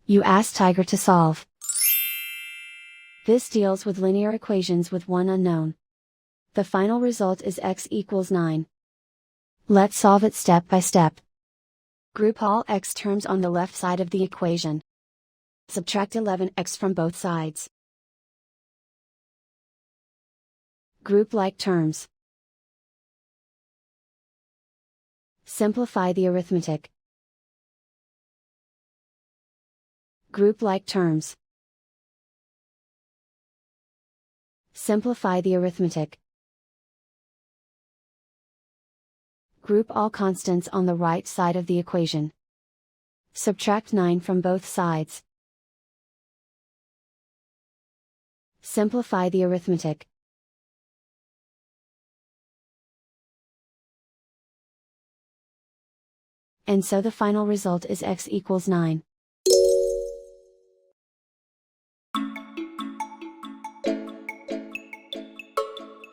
You ask Tiger to solve. This deals with linear equations with one unknown. The final result is x equals 9. Let's solve it step by step. Group all x terms on the left side of the equation. Subtract 11x from both sides. Group like terms. Simplify the arithmetic. Group like terms. Simplify the arithmetic. Group all constants on the right side of the equation. Subtract 9 from both sides. Simplify the arithmetic. And so the final result is x equals 9.